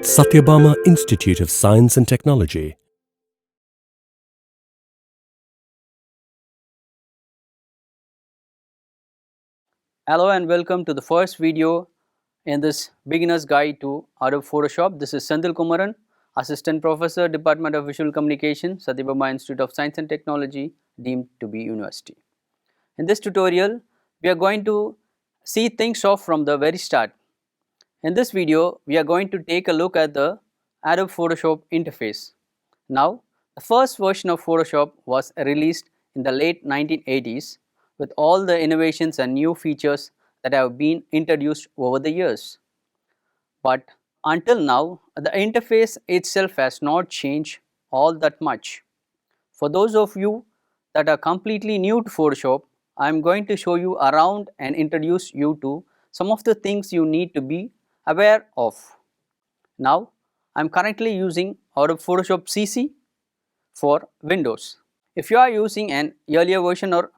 Sathyabama Institute of Science and Technology. Hello and welcome to the first video in this beginner's guide to Adobe Photoshop. This is Senthilkumaran, Assistant Professor, Department of Visual Communication, Sathyabama Institute of Science and Technology, deemed to be University. In this tutorial, we are going to see things off from the very start. In this video, we are going to take a look at the Adobe Photoshop interface. Now, the first version of Photoshop was released in the late 1980s with all the innovations and new features that have been introduced over the years. But until now, the interface itself has not changed all that much. For those of you that are completely new to Photoshop, I am going to show you around and introduce you to some of the things you need to be aware of. Now, I am currently using Adobe Photoshop CC for Windows. If you are using an earlier version or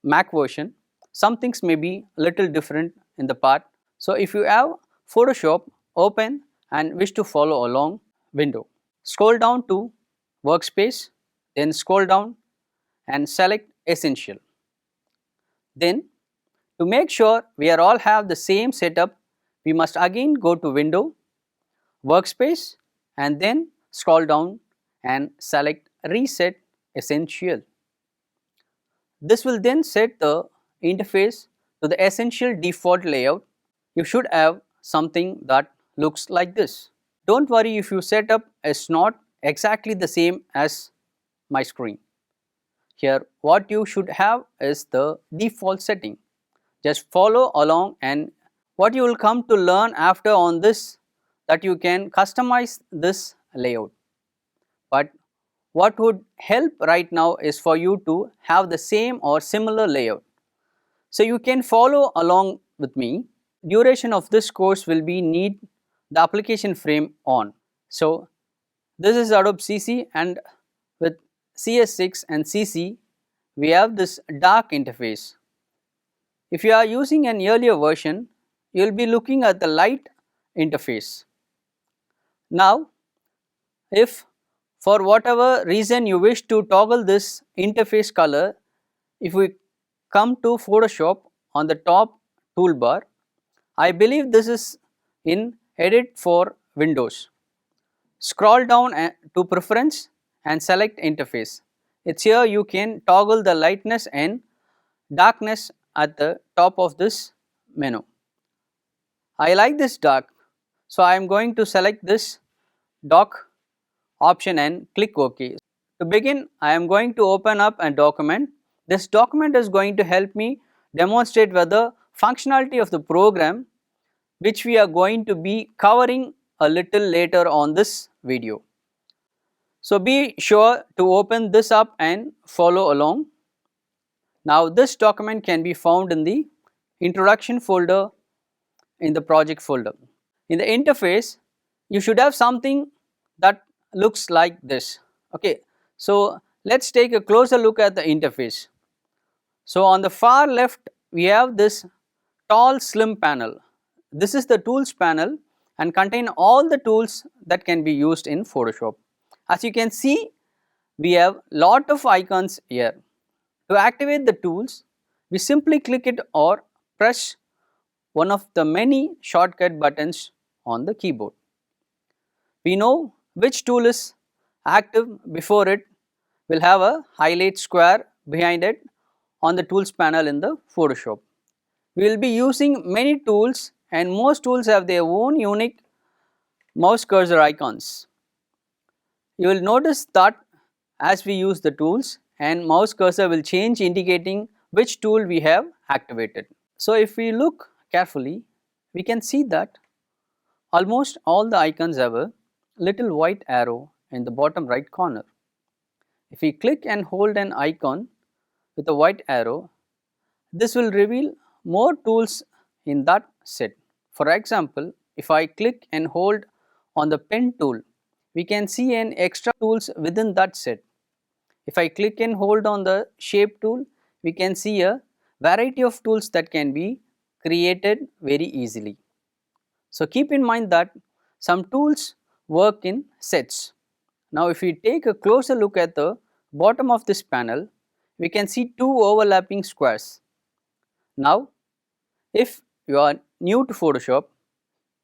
Mac version, some things may be a little different in the part. So, if you have Photoshop open and wish to follow along, window, scroll down to workspace, then scroll down and select essential. Then, to make sure we are all have the same setup, we must again go to window, workspace and then scroll down and select reset essential. This will then set the interface to the essential default layout. You should have something that looks like this. Don't worry if your setup is not exactly the same as my screen. Here what you should have is the default setting. Just follow along, and what you will come to learn after on this, that you can customize this layout. But what would help right now is for you to have the same or similar layout. So you can follow along with me. Duration of this course will be need the application frame on. So this is Adobe CC, and with CS6 and CC we have this dark interface. If you are using an earlier version, you will be looking at the light interface. Now, if for whatever reason you wish to toggle this interface color, if we come to Photoshop on the top toolbar, I believe this is in Edit for Windows. Scroll down to Preference and select Interface. It's here you can toggle the lightness and darkness at the top of this menu. I like this dark, so I am going to select this dock option and click OK. To begin, I am going to open up a document. This document is going to help me demonstrate whether functionality of the program, which we are going to be covering a little later on this video. So be sure to open this up and follow along. Now this document can be found in the introduction folder in the project folder. In the interface, you should have something that looks like this. Okay, so let's take a closer look at the interface. So on the far left we have this tall slim panel. This is the tools panel and contain all the tools that can be used in Photoshop. As you can see, we have lot of icons here. To activate the tools, we simply click it or press one of the many shortcut buttons on the keyboard. We know which tool is active before it will have a highlight square behind it on the tools panel in the Photoshop. We will be using many tools, and most tools have their own unique mouse cursor icons. You will notice that as we use the tools, and mouse cursor will change indicating which tool we have activated. So if we look carefully, we can see that almost all the icons have a little white arrow in the bottom right corner. If we click and hold an icon with a white arrow, this will reveal more tools in that set. For example, if I click and hold on the pen tool, we can see an extra tools within that set. If I click and hold on the shape tool, we can see a variety of tools that can be created very easily. So keep in mind that some tools work in sets. Now if we take a closer look at the bottom of this panel, we can see two overlapping squares. Now if you are new to Photoshop,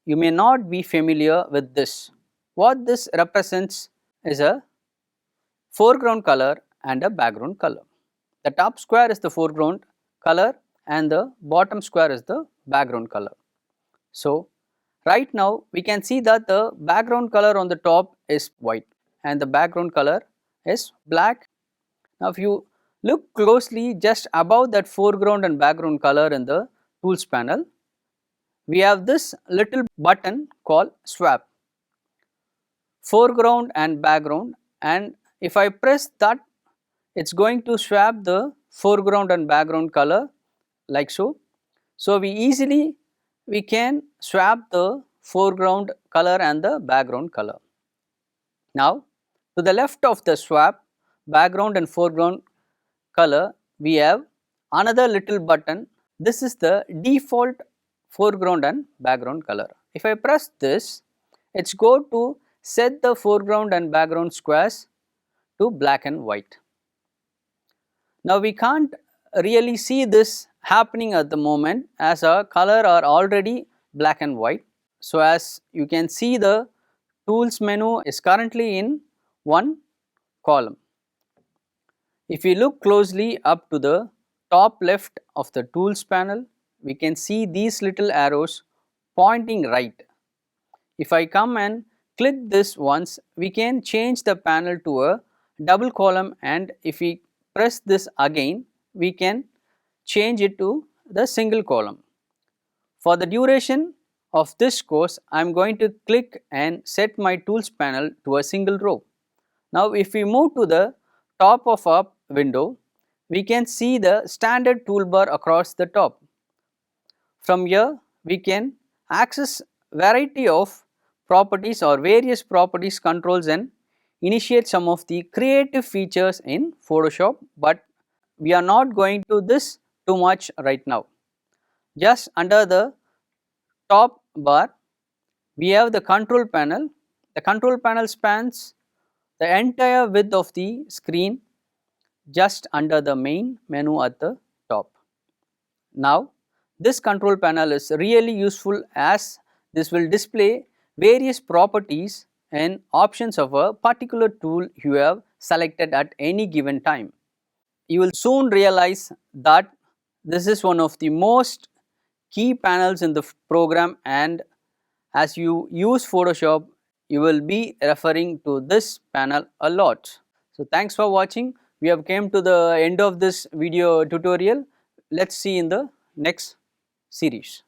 you may not be familiar with this. What this represents is a foreground color and a background color. The top square is the foreground color and the bottom square is the background color. So right now we can see that the background color on the top is white and the background color is black. Now if you look closely just above that foreground and background color in the tools panel, we have this little button called swap, foreground and background, and if I press that, it is going to swap the foreground and background color like so. So we can swap the foreground color and the background color. Now to the left of the swap background and foreground color, we have another little button. This is the default foreground and background color. If I press this, it's go to set the foreground and background squares to black and white. Now we can't really see this happening at the moment as our color are already black and white. So as you can see, the tools menu is currently in one column. If we look closely up to the top left of the tools panel, we can see these little arrows pointing right. If I come and click this once, we can change the panel to a double column, and if we press this again, we can change it to the single column. For the duration of this course, I am going to click and set my tools panel to a single row. Now if we move to the top of our window, we can see the standard toolbar across the top. From here we can access variety of properties or various properties controls and initiate some of the creative features in Photoshop, but we are not going to this too much right now. Just under the top bar we have the control panel. The control panel spans the entire width of the screen just under the main menu at the top. Now this control panel is really useful as this will display various properties and options of a particular tool you have selected at any given time. You will soon realize that this is one of the most key panels in the program, and as you use Photoshop, you will be referring to this panel a lot. So thanks for watching. We have came to the end of this video tutorial. Let's see in the next series.